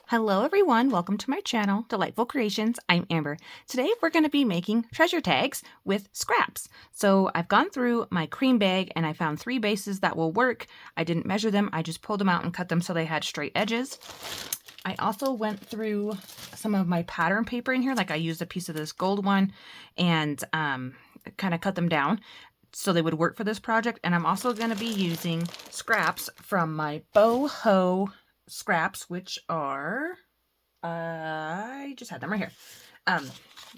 Hello everyone, welcome to my channel, Delightful Creations. I'm Amber. Today we're going to be making treasure tags with scraps. So I've gone through my cream bag and I found 3 bases that will work. I didn't measure them, I just pulled them out and cut them so they had straight edges. I also went through some of my pattern paper in here, like I used a piece of this gold one and kind of cut them down so they would work for this project. And I'm also going to be using scraps from my boho scraps, which are, I just had them right here,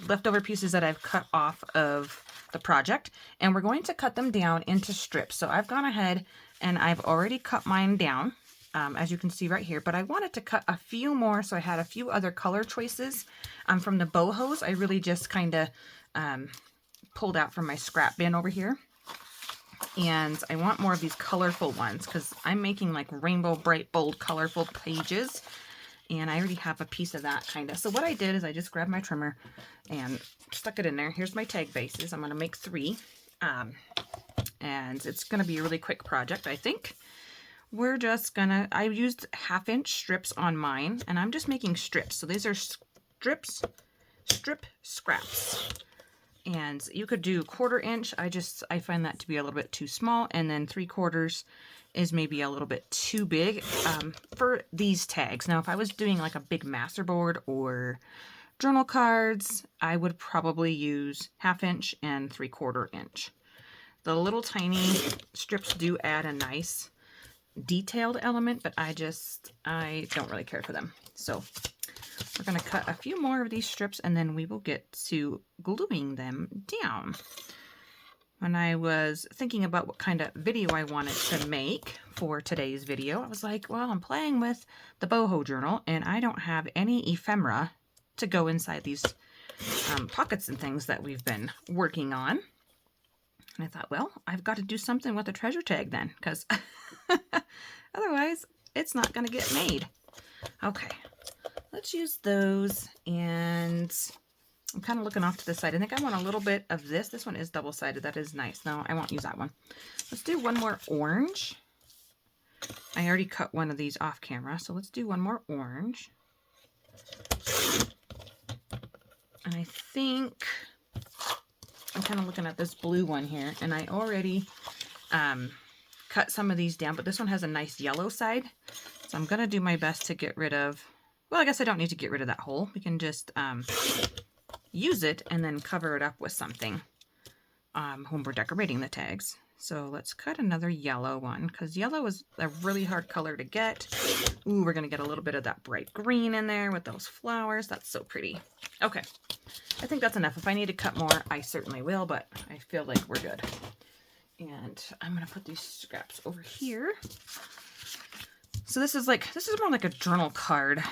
leftover pieces that I've cut off of the project, and we're going to cut them down into strips. So I've gone ahead and I've already cut mine down, as you can see right here, but I wanted to cut a few more, so I had a few other color choices from the bohos. I really just kind of pulled out from my scrap bin over here. And I want more of these colorful ones because I'm making like rainbow, bright, bold, colorful pages. And I already have a piece of that kind of. So what I did is I just grabbed my trimmer and stuck it in there. Here's my tag bases. I'm going to make 3. And it's going to be a really quick project, I think. We're just going to, I used 1/2-inch strips on mine. And I'm just making strips. So these are strip scraps. And you could do 1/4 inch. I find that to be a little bit too small. And then 3/4 is maybe a little bit too big for these tags. Now, if I was doing like a big masterboard or journal cards, I would probably use 1/2 inch and 3/4 inch. The little tiny strips do add a nice detailed element, but I don't really care for them. So we're going to cut a few more of these strips and then we will get to gluing them down. When I was thinking about what kind of video I wanted to make for today's video, I was like, well, I'm playing with the boho journal and I don't have any ephemera to go inside these pockets and things that we've been working on. And I thought, well, I've got to do something with a treasure tag then, because otherwise it's not going to get made. Okay. Let's use those, and I'm kind of looking off to the side. I think I want a little bit of this. This one is double-sided. That is nice. No, I won't use that one. Let's do one more orange. I already cut one of these off camera, so let's do one more orange. And I think I'm kind of looking at this blue one here, and I already cut some of these down, but this one has a nice yellow side. So I'm going to do my best to get rid of, well, I guess I don't need to get rid of that hole. We can just use it and then cover it up with something when we're decorating the tags. So let's cut another yellow one, because yellow is a really hard color to get. Ooh, we're going to get a little bit of that bright green in there with those flowers. That's so pretty. Okay, I think that's enough. If I need to cut more, I certainly will, but I feel like we're good. And I'm going to put these scraps over here. So this is more like a journal card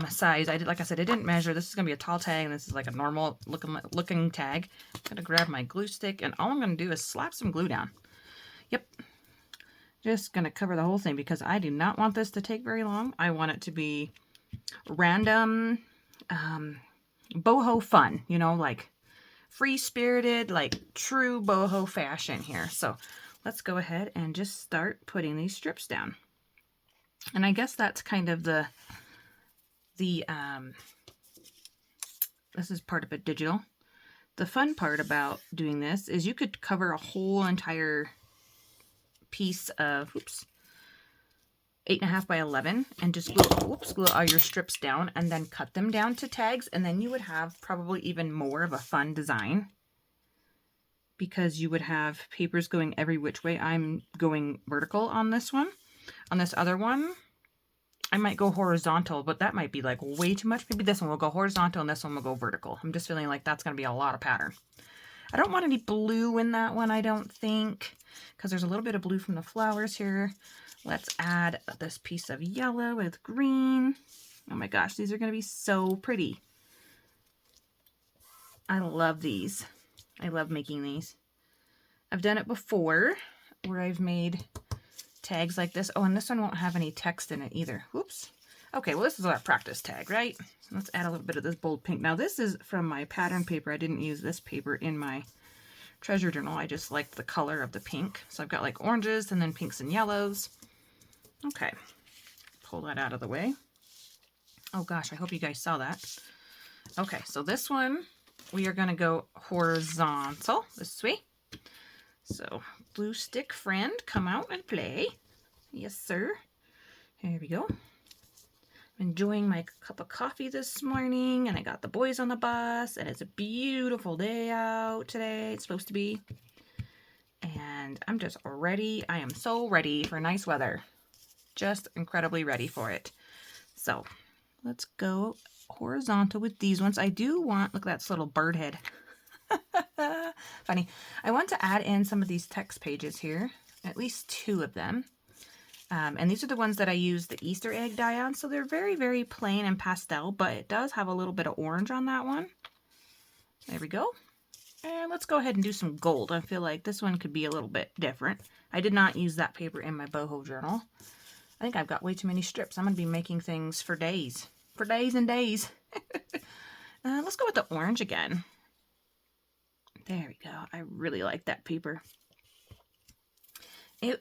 size. Like I said, I didn't measure. This is going to be a tall tag, and this is like a normal looking tag. I'm going to grab my glue stick, and all I'm going to do is slap some glue down. Yep. Just going to cover the whole thing because I do not want this to take very long. I want it to be random, boho fun, you know, like free-spirited, like true boho fashion here. So let's go ahead and just start putting these strips down. And I guess that's kind of this is part of it digital. The fun part about doing this is you could cover a whole entire piece of, 8.5 by 11 and just glue all your strips down and then cut them down to tags. And then you would have probably even more of a fun design because you would have papers going every which way. I'm going vertical on this one. On this other one, I might go horizontal, but that might be like way too much. Maybe this one will go horizontal and this one will go vertical. I'm just feeling like that's going to be a lot of pattern. I don't want any blue in that one, I don't think, because there's a little bit of blue from the flowers here. Let's add this piece of yellow with green. Oh my gosh, these are going to be so pretty. I love these. I love making these. I've done it before where I've made tags like this. Oh, and this one won't have any text in it either. Whoops. Okay, well, this is our practice tag, right? Let's add a little bit of this bold pink. Now, this is from my pattern paper. I didn't use this paper in my treasure journal. I just liked the color of the pink. So I've got like oranges and then pinks and yellows. Okay, pull that out of the way. Oh gosh, I hope you guys saw that. Okay, so this one, we are gonna go horizontal this way. So, glue stick friend, come out and play. Yes, sir. Here we go. Enjoying my cup of coffee this morning, and I got the boys on the bus, and it's a beautiful day out today. It's supposed to be. And I'm just ready. I am so ready for nice weather. Just incredibly ready for it. So, let's go horizontal with these ones. I do want, look at that little bird head. Funny. I want to add in some of these text pages here, at least 2 of them. And these are the ones that I use the Easter egg die on. So they're very, very plain and pastel, but it does have a little bit of orange on that one. There we go. And let's go ahead and do some gold. I feel like this one could be a little bit different. I did not use that paper in my boho journal. I think I've got way too many strips. I'm going to be making things for days. For days and days. Let's go with the orange again. There we go. I really like that paper.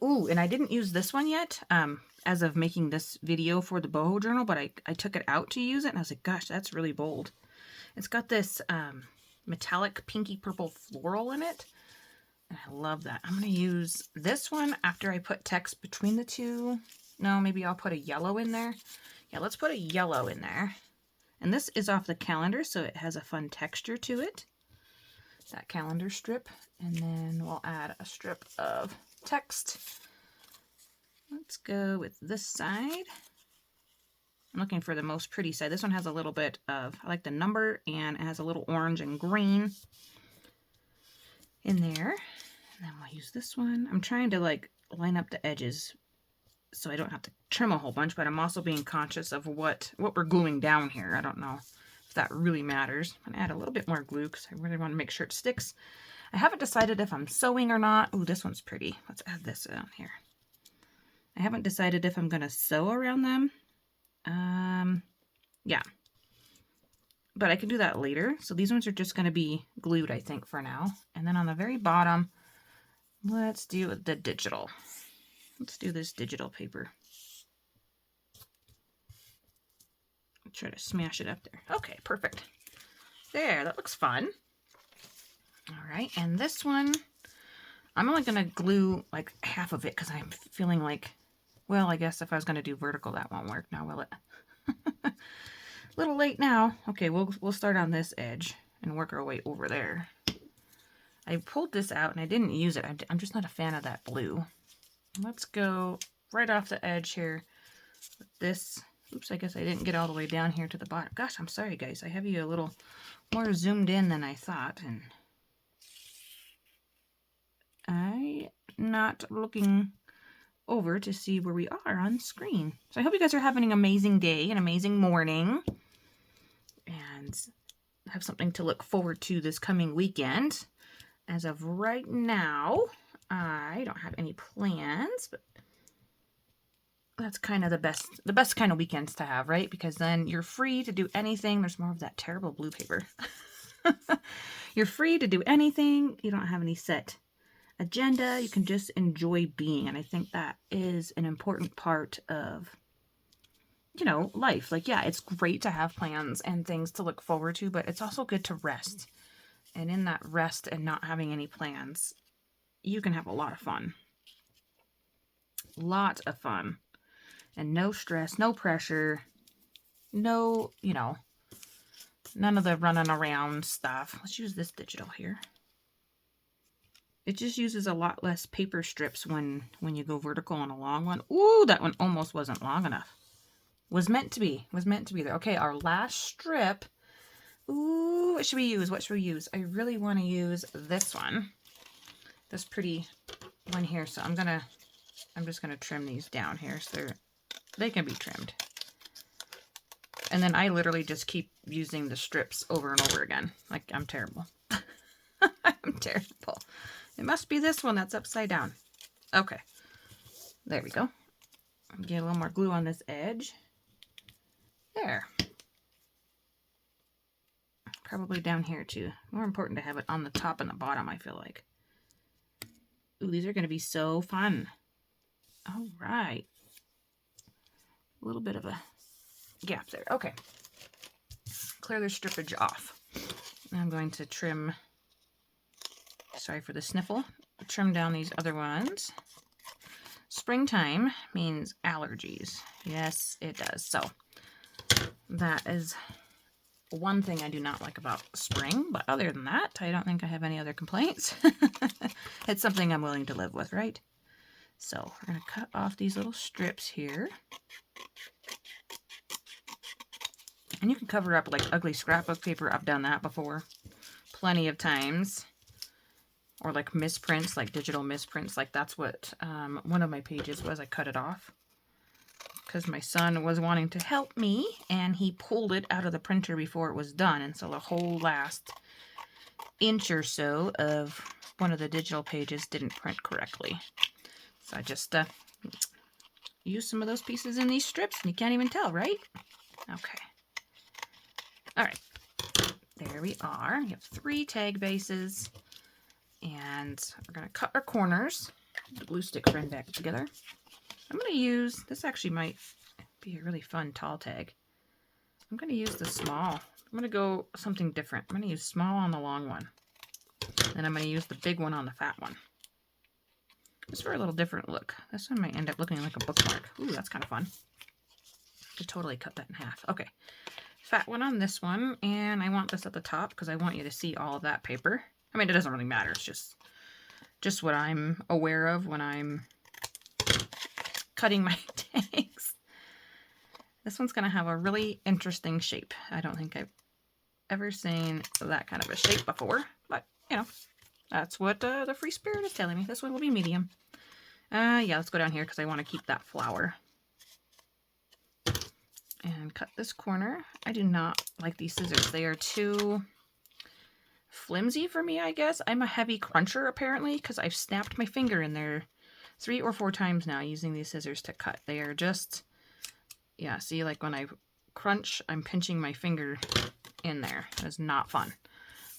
Ooh, and I didn't use this one yet as of making this video for the boho journal, but I took it out to use it, and I was like, gosh, that's really bold. It's got this metallic pinky purple floral in it, and I love that. I'm going to use this one after I put text between the 2. No, maybe I'll put a yellow in there. Yeah, let's put a yellow in there. And this is off the calendar, so it has a fun texture to it. That calendar strip. And then we'll add a strip of text. Let's go with this side. I'm looking for the most pretty side. This one has a little bit of, I like the number, and it has a little orange and green in there. And then we'll use this one. I'm trying to like line up the edges so I don't have to trim a whole bunch, but I'm also being conscious of what we're gluing down here. I don't know if that really matters. I'm gonna add a little bit more glue because I really want to make sure it sticks. I haven't decided if I'm sewing or not. Ooh, this one's pretty. Let's add this on here. I haven't decided if I'm going to sew around them. Yeah. But I can do that later. So these ones are just going to be glued, I think, for now. And then on the very bottom, let's do the digital. Let's do this digital paper. I'll try to smash it up there. Okay, perfect. There, that looks fun. All right, and this one, I'm only going to glue like half of it because I'm feeling like, well, I guess if I was going to do vertical, that won't work now, will it? A little late now. Okay, we'll start on this edge and work our way over there. I pulled this out and I didn't use it. I'm just not a fan of that blue. Let's go right off the edge here with this. Oops, I guess I didn't get all the way down here to the bottom. Gosh, I'm sorry, guys. I have you a little more zoomed in than I thought, and I'm not looking over to see where we are on screen. So I hope you guys are having an amazing day, an amazing morning, and have something to look forward to this coming weekend. As of right now, I don't have any plans, but that's kind of the best kind of weekends to have, right? Because then you're free to do anything. There's more of that terrible blue paper. You're free to do anything. You don't have any set agenda. You can just enjoy being. And I think that is an important part of, you know, life. Like, yeah, it's great to have plans and things to look forward to, but it's also good to rest. And in that rest and not having any plans, you can have a lot of fun. Lot of fun. And no stress, no pressure, no, you know, none of the running around stuff. Let's use this digital here. It just uses a lot less paper strips when you go vertical on a long one. Ooh, that one almost wasn't long enough. Was meant to be there. Okay, our last strip. Ooh, what should we use? What should we use? I really want to use this one. This pretty one here. So I'm just gonna trim these down here so they can be trimmed. And then I literally just keep using the strips over and over again. Like, I'm terrible. I'm terrible. It must be this one that's upside down. Okay. There we go. Get a little more glue on this edge. There. Probably down here too. More important to have it on the top and the bottom, I feel like. Ooh, these are going to be so fun. All right. A little bit of a gap there. Okay. Clear the strippage off. Now I'm going to trim, sorry for the sniffle, trim down these other ones. Springtime means allergies. Yes, it does. So that is one thing I do not like about spring, but other than that, I don't think I have any other complaints. It's something I'm willing to live with, right? So we're going to cut off these little strips here. And you can cover up like ugly scrapbook paper. I've done that before plenty of times. Or like misprints, like digital misprints. Like that's what one of my pages was. I cut it off because my son was wanting to help me and he pulled it out of the printer before it was done. And so the whole last inch or so of one of the digital pages didn't print correctly. So I just used some of those pieces in these strips and you can't even tell, right? Okay. All right. There we are. You have 3 tag bases. And we're going to cut our corners. The glue sticks run back together. I'm going to use, this actually might be a really fun tall tag. I'm going to use the small. I'm going to go something different. I'm going to use small on the long one. And I'm going to use the big one on the fat one. Just for a little different look. This one might end up looking like a bookmark. Ooh, that's kind of fun. Could totally cut that in half. Okay. Fat one on this one. And I want this at the top because I want you to see all of that paper. I mean, it doesn't really matter. It's just what I'm aware of when I'm cutting my tags. This one's going to have a really interesting shape. I don't think I've ever seen that kind of a shape before. But, you know, that's what the free spirit is telling me. This one will be medium. Yeah, let's go down here because I want to keep that flower. And cut this corner. I do not like these scissors. They are too flimsy for me, I guess. I'm a heavy cruncher apparently because I've snapped my finger in there 3 or 4 times now using these scissors to cut. They are just, yeah, see, like when I crunch, I'm pinching my finger in there. It's not fun.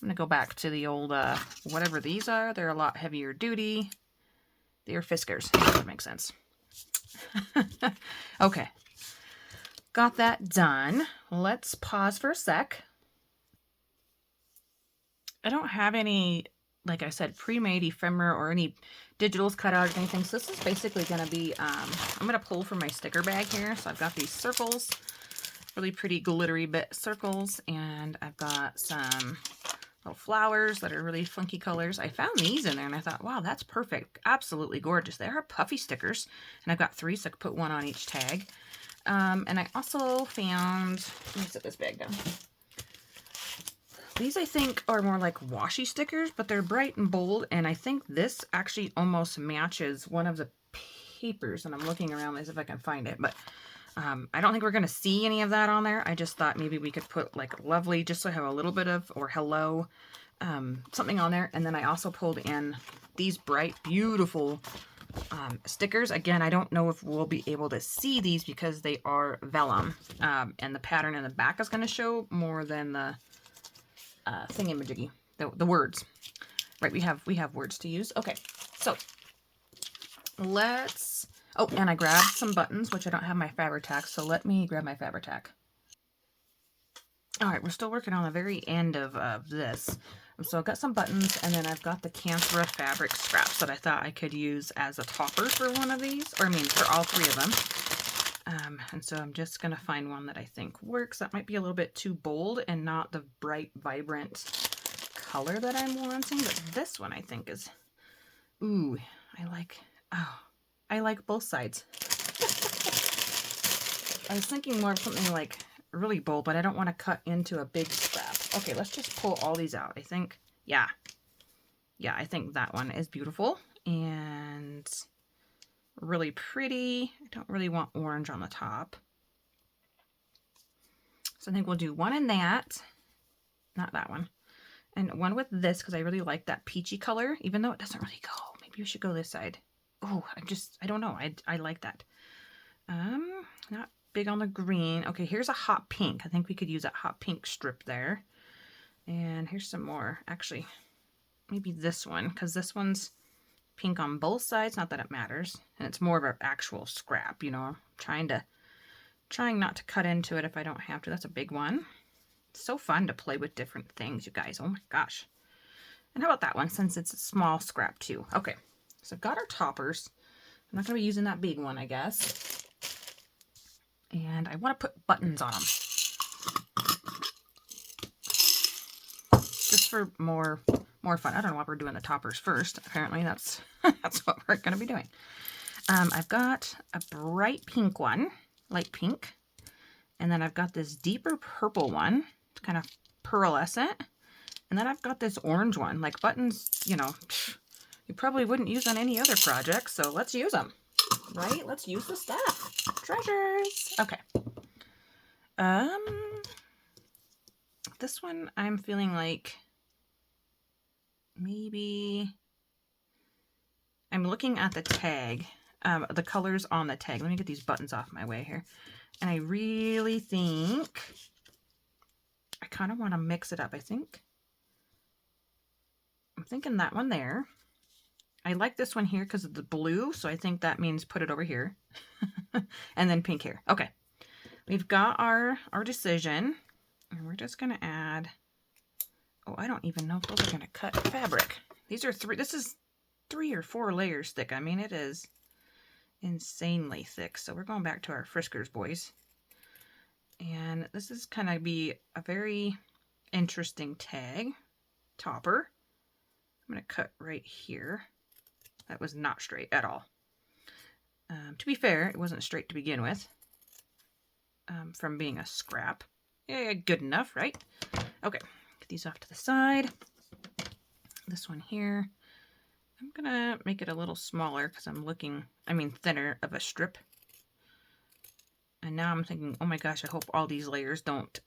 I'm gonna go back to the old whatever these are. They're a lot heavier duty. They are Fiskars, if that makes sense. Okay, got that done. Let's pause for a sec. I don't have any, like I said, pre-made ephemera or any digitals cut out or anything. So this is basically going to be, I'm going to pull from my sticker bag here. So I've got these circles, really pretty glittery bit circles. And I've got some little flowers that are really funky colors. I found these in there and I thought, wow, that's perfect. Absolutely gorgeous. They are puffy stickers. And I've got 3, so I could put 1 on each tag. And I also found, let me set this bag down. These, I think, are more like washi stickers, but they're bright and bold, and I think this actually almost matches one of the papers, and I'm looking around as if I can find it, but I don't think we're going to see any of that on there. I just thought maybe we could put, like, lovely, just so I have a little bit of, or hello, something on there, and then I also pulled in these bright, beautiful stickers. Again, I don't know if we'll be able to see these because they are vellum, and the pattern in the back is going to show more than the thingamajiggy, the words. Right, we have words to use. Okay, so let's, oh, and I grabbed some buttons, which I don't have my Fabri-Tac, so let me grab my Fabri-Tac. All right, we're still working on the very end of this. So I've got some buttons, and then I've got the Canva fabric scraps that I thought I could use as a topper for one of these, or I mean, for all 3 of them. And so I'm just going to find one that I think works. That might be a little bit too bold and not the bright, vibrant color that I'm wanting. But this one I think is, ooh, I like both sides. I was thinking more of something like really bold, but I don't want to cut into a big scrap. Okay, let's just pull all these out. I think, yeah, I think that one is beautiful and really pretty. I don't really want orange on the top. So I think we'll do one in that, not that one, and one with this because I really like that peachy color, even though it doesn't really go. Maybe we should go this side. Oh, I don't know. I like that. Not big on the green. Okay, here's a hot pink. I think we could use that hot pink strip there. And here's some more. Actually, maybe this one, because this one's pink on both sides. Not that it matters. And it's more of an actual scrap, you know. I'm trying to Trying not to cut into it if I don't have to. That's a big one. It's so fun to play with different things, you guys. Oh my gosh. And how about that one, since it's a small scrap too? Okay, so I've got our toppers. I'm not going to be using that big one, I guess. And I want to put buttons on them. Just for more fun. I don't know why we're doing the toppers first. Apparently that's that's what we're going to be doing. I've got a bright pink one, light pink. And then I've got this deeper purple one. It's kind of pearlescent. And then I've got this orange one. Like buttons, you know, you probably wouldn't use on any other project. So let's use them. Right? Let's use the stuff. Treasures. Okay. This one I'm feeling like maybe I'm looking at the tag, the colors on the tag. Let me get these buttons off my way here. And I really think I kind of want to mix it up. I'm thinking that one there. I like this one here because of the blue, so I think that means put it over here. And then pink here. Okay. We've got our decision. And we're just going to add... Oh, I don't even know if those are going to cut fabric. These are this is 3 or 4 layers thick. I mean, it is insanely thick. So we're going back to our Friskers, boys. And this is kind of be a very interesting tag. Topper. I'm going to cut right here. That was not straight at all. To be fair, it wasn't straight to begin with. From being a scrap. Yeah, good enough, right? Okay, get these off to the side. This one here. I'm going to make it a little smaller because I'm looking, thinner of a strip. And now I'm thinking, oh my gosh, I hope all these layers don't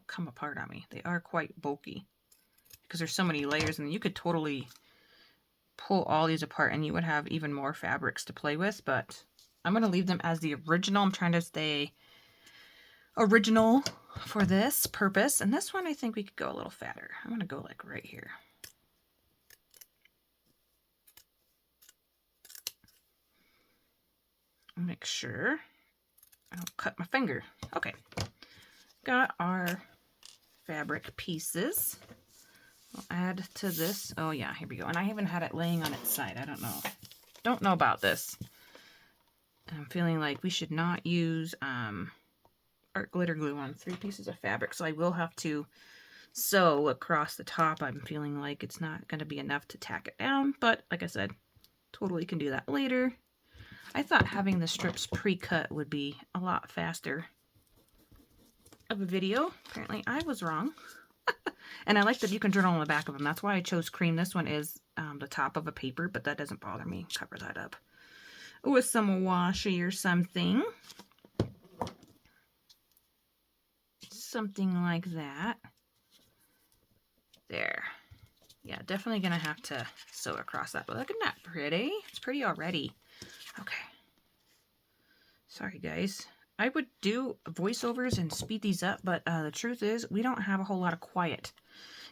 come apart on me. They are quite bulky because there's so many layers, and you could totally pull all these apart and you would have even more fabrics to play with, but I'm going to leave them as the original. I'm trying to stay original for this purpose. And this one, I think we could go a little fatter. I'm going to go like right here. Make sure I don't cut my finger. Okay. Got our fabric pieces. I'll add to this. Oh yeah, here we go. And I haven't had it laying on its side. I don't know. Don't know about this. I'm feeling like we should not use art glitter glue on 3 pieces of fabric. So I will have to sew across the top. I'm feeling like it's not going to be enough to tack it down. But like I said, totally can do that later. I thought having the strips pre-cut would be a lot faster of a video. Apparently I was wrong. And I like that you can journal on the back of them. That's why I chose cream. This one is the top of a paper, but that doesn't bother me. Cover that up with some washi or something. Something like that. There. Yeah, definitely going to have to sew across that. But look at that pretty. It's pretty already. Okay. Sorry, guys. I would do voiceovers and speed these up, but the truth is we don't have a whole lot of quiet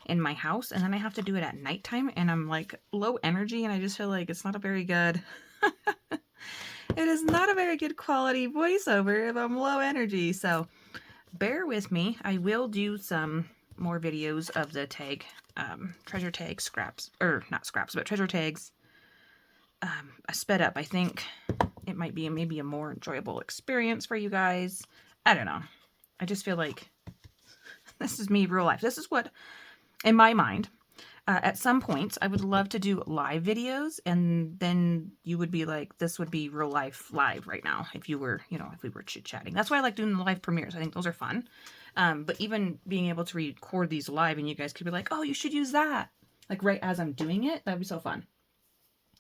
in my house, and then I have to do it at nighttime, and I'm like low energy, and I just feel like it's not a very good it is not a very good quality voiceover if I'm low energy. So bear with me. I will do some more videos of the tag treasure tag scraps, or not scraps, but treasure tags sped up. I think it might be maybe a more enjoyable experience for you guys. I don't know. I just feel like this is me real life. This is what, in my mind, at some points, I would love to do live videos, and then you would be like, this would be real life live right now if you were, if we were chit-chatting. That's why I like doing the live premieres. I think those are fun. But even being able to record these live and you guys could be like, oh, you should use that. Like right as I'm doing it, that'd be so fun.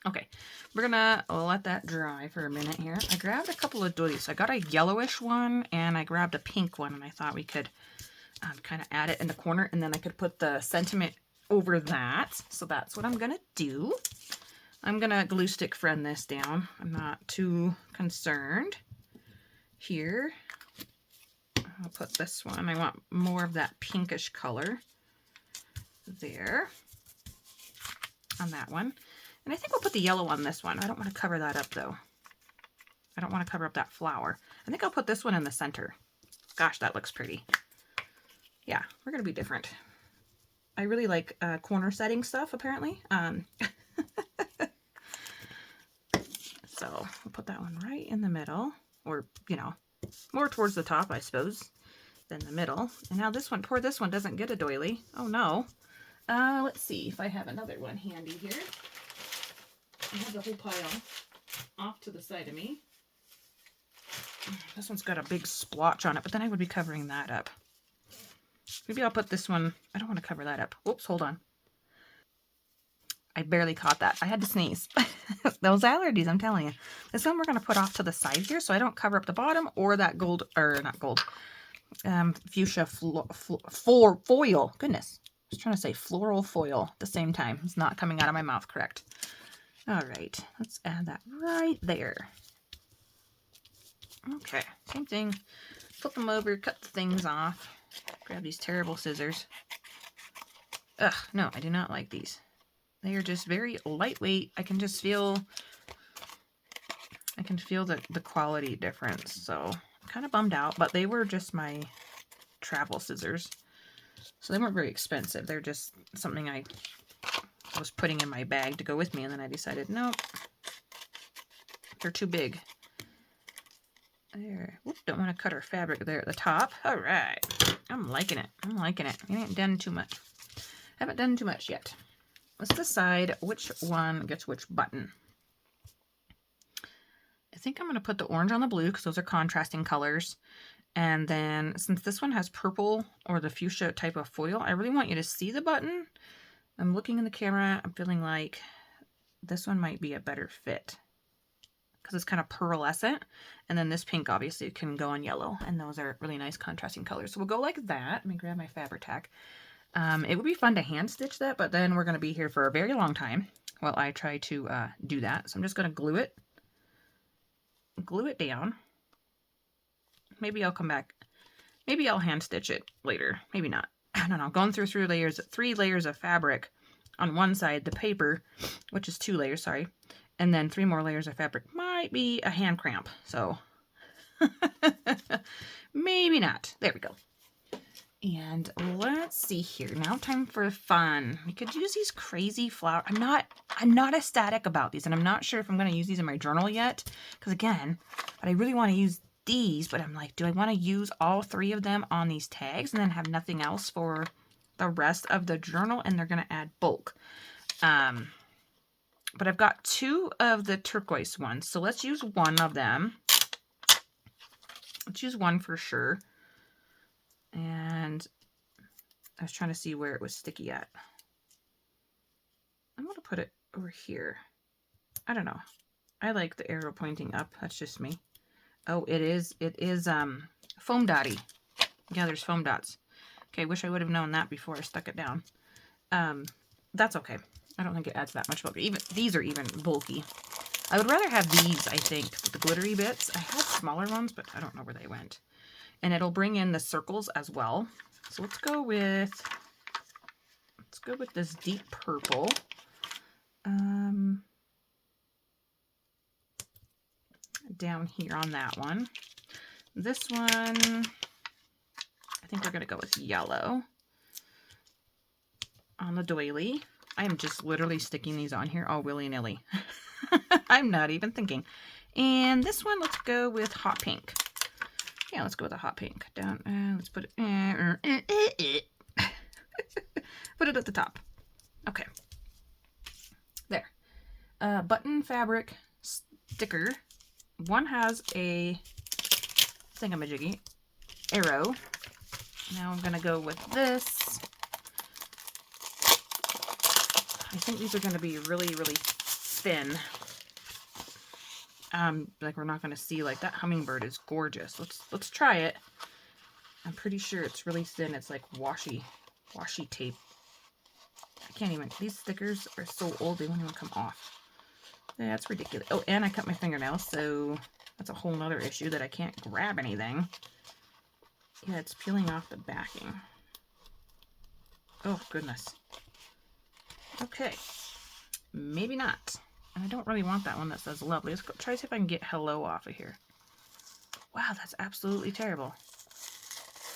Okay, we're gonna let that dry for a minute here. I grabbed a couple of doilies. So I got a yellowish one and I grabbed a pink one, and I thought we could kind of add it in the corner, and then I could put the sentiment over that. So that's what I'm gonna do. I'm gonna glue stick friend this down. I'm not too concerned. Here, I'll put this one. I want more of that pinkish color there on that one. And I think I'll put the yellow on this one. I don't want to cover that up though. I don't want to cover up that flower. I think I'll put this one in the center. Gosh, that looks pretty. Yeah, we're going to be different. I really like corner setting stuff, apparently. So I'll put that one right in the middle, or, you know, more towards the top, I suppose, than the middle. And now this one, poor this one doesn't get a doily. Oh no. Let's see if I have another one handy here. I have the whole pile off to the side of me. This one's got a big splotch on it, but then I would be covering that up. Maybe I'll put this one, I don't want to cover that up. Whoops, hold on. I barely caught that. I had to sneeze. Those allergies, I'm telling you. This one we're going to put off to the side here so I don't cover up the bottom or that gold, or not gold, fuchsia foil. Goodness. I was trying to say floral foil at the same time. It's not coming out of my mouth correct. All right. Let's add that right there. Okay. Same thing. Flip them over, cut the things off. Grab these terrible scissors. Ugh, no, I do not like these. They are just very lightweight. I can just feel, the quality difference. So I'm kind of bummed out, but they were just my travel scissors. So they weren't very expensive. They're just something I was putting in my bag to go with me. And then I decided, no, they're too big. There. Whoop, don't want to cut our fabric there at the top. All right. I'm liking it. I'm liking it. I ain't done too much. Haven't done too much yet. Let's decide which one gets which button. I think I'm going to put the orange on the blue because those are contrasting colors. And then since this one has purple or the fuchsia type of foil, I really want you to see the button. I'm looking in the camera. I'm feeling like this one might be a better fit because it's kind of pearlescent. And then this pink obviously can go on yellow. And those are really nice contrasting colors. So we'll go like that. Let me grab my fabric tack. It would be fun to hand stitch that, but then we're going to be here for a very long time while I try to do that. So I'm just going to glue it down. Maybe I'll come back. Maybe I'll hand stitch it later. Maybe not. I don't know. Going through 3 layers of fabric on one side, the paper, which is 2 layers, sorry, and then 3 more layers of fabric might be a hand cramp. So maybe not. There we go. And let's see here. Now time for fun. We could use these crazy flowers. I'm not ecstatic about these, and I'm not sure if I'm going to use these in my journal yet. Because again, but I really want to use these, but I'm like, do I want to use all 3 of them on these tags and then have nothing else for the rest of the journal? And they're going to add bulk. But I've got 2 of the turquoise ones, so let's use one of them. Let's use one for sure. And I was trying to see where it was sticky at. I'm going to put it over here. I don't know. I like the arrow pointing up. That's just me. Oh, it is foam dotty. Yeah, there's foam dots. Okay, wish I would have known that before I stuck it down. That's okay. I don't think it adds that much bulk. Even these are even bulky. I would rather have these, I think, the glittery bits. I had smaller ones, but I don't know where they went. And it'll bring in the circles as well. So let's go with this deep purple. Down here on that one. This one, I think we're going to go with yellow on the doily. I am just literally sticking these on here all willy-nilly. I'm not even thinking. And this one, let's go with hot pink. Yeah, let's go with a hot pink. Down, let's put it, put it at the top. Okay. There. Button fabric sticker. One has a thingamajiggy arrow. Now I'm going to go with this. I think these are going to be really, really thin. Like we're not going to see, like that hummingbird is gorgeous. Let's try it. I'm pretty sure it's really thin. It's like washi tape. I can't even, these stickers are so old they won't even come off. That's ridiculous. Oh, and I cut my fingernails, so that's a whole nother issue that I can't grab anything. Yeah, it's peeling off the backing. Oh, goodness. Okay. Maybe not. And I don't really want that one that says lovely. Let's go try to see if I can get hello off of here. Wow, that's absolutely terrible.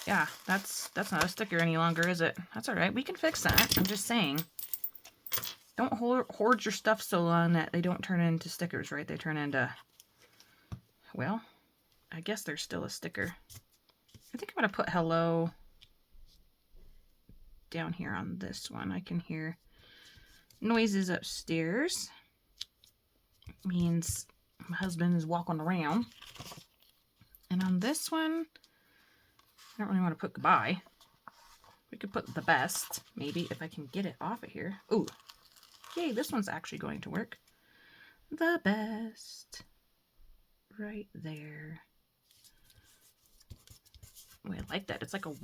Yeah, that's not a sticker any longer, is it? That's all right. We can fix that. I'm just saying. Don't hoard your stuff so long that they don't turn into stickers, right? They turn into, well, I guess they're still a sticker. I think I'm going to put hello down here on this one. I can hear noises upstairs. Means my husband is walking around. And on this one, I don't really want to put goodbye. We could put the best, maybe, if I can get it off of here. Ooh, yay, this one's actually going to work. The best. Right there. Oh, I like that. It's like a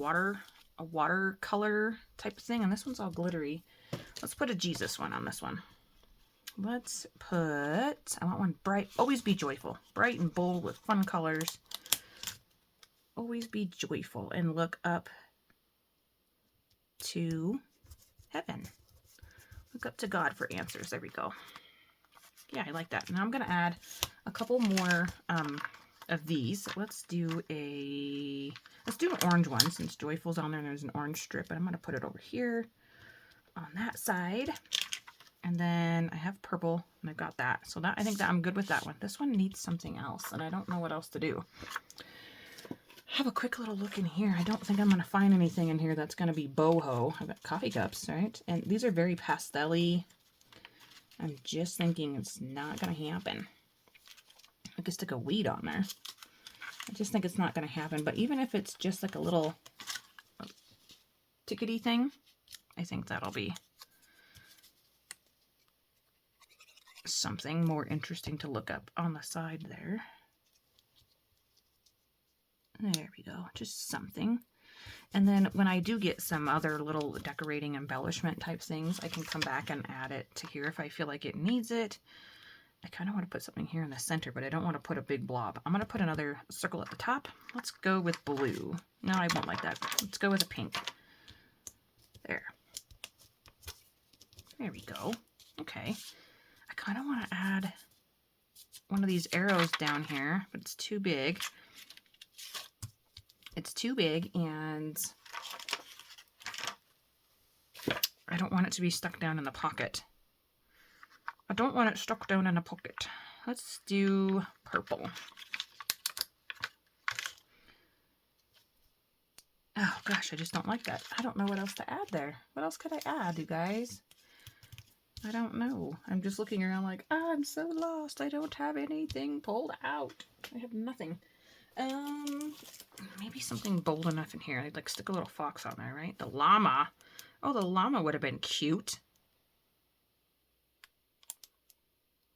watercolor type of thing, and this one's all glittery. Let's put a Jesus one on this one. Let's put, I want one bright, always be joyful. Bright and bold with fun colors. Always be joyful and look up to heaven. Look up to God for answers. There we go. Yeah, I like that. Now I'm going to add a couple more of these. Let's do an orange one since joyful's on there and there's an orange strip. And I'm going to put it over here on that side. And then I have purple and I've got that. So that, I think that I'm good with that one. This one needs something else and I don't know what else to do. Have a quick little look in here. I don't think I'm going to find anything in here that's going to be boho. I've got coffee cups, right? And these are very pastel-y. I'm just thinking it's not going to happen. I could stick a weed on there. I just think it's not going to happen. But even if it's just like a little tickety thing, I think that'll be something more interesting to look up on the side there. There we go, just something. And then when I do get some other little decorating embellishment type things, I can come back and add it to here if I feel like it needs it. I kind of want to put something here in the center, but I don't want to put a big blob. I'm going to put another circle at the top. Let's go with blue. No, I won't like that. Let's go with a pink. There. There we go. Okay. I kind of want to add one of these arrows down here, but it's too big. It's too big and I don't want it to be stuck down in the pocket. I don't want it stuck down in a pocket. Let's do purple. Oh gosh, I just don't like that. I don't know what else to add there. What else could I add, you guys? I don't know. I'm just looking around like, oh, I'm so lost. I don't have anything pulled out. I have nothing. Maybe something bold enough in here. I'd like stick a little fox on there, right? The llama. Oh, the llama would have been cute.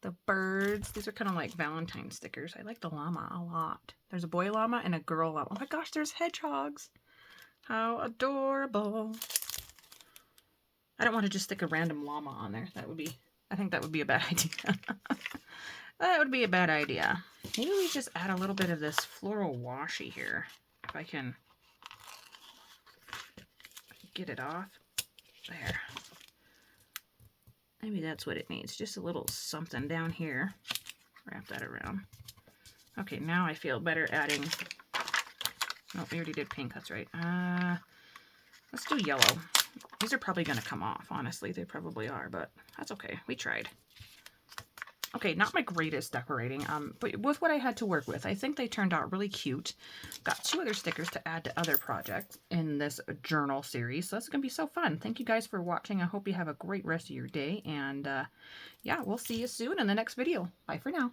The birds. These are kind of like Valentine stickers. I like the llama a lot. There's a boy llama and a girl llama. Oh my gosh, there's hedgehogs. How adorable. I don't want to just stick a random llama on there. That would be, I think that would be a bad idea. That would be a bad idea. Maybe we just add a little bit of this floral washi here. If I can get it off. There. Maybe that's what it needs. Just a little something down here. Wrap that around. Okay, now I feel better adding... Oh, we already did pink. That's right. Let's do yellow. These are probably going to come off, honestly. They probably are, but that's okay. We tried. Okay, not my greatest decorating, but with what I had to work with, I think they turned out really cute. Got 2 other stickers to add to other projects in this journal series, so that's going to be so fun. Thank you guys for watching. I hope you have a great rest of your day, and yeah, we'll see you soon in the next video. Bye for now.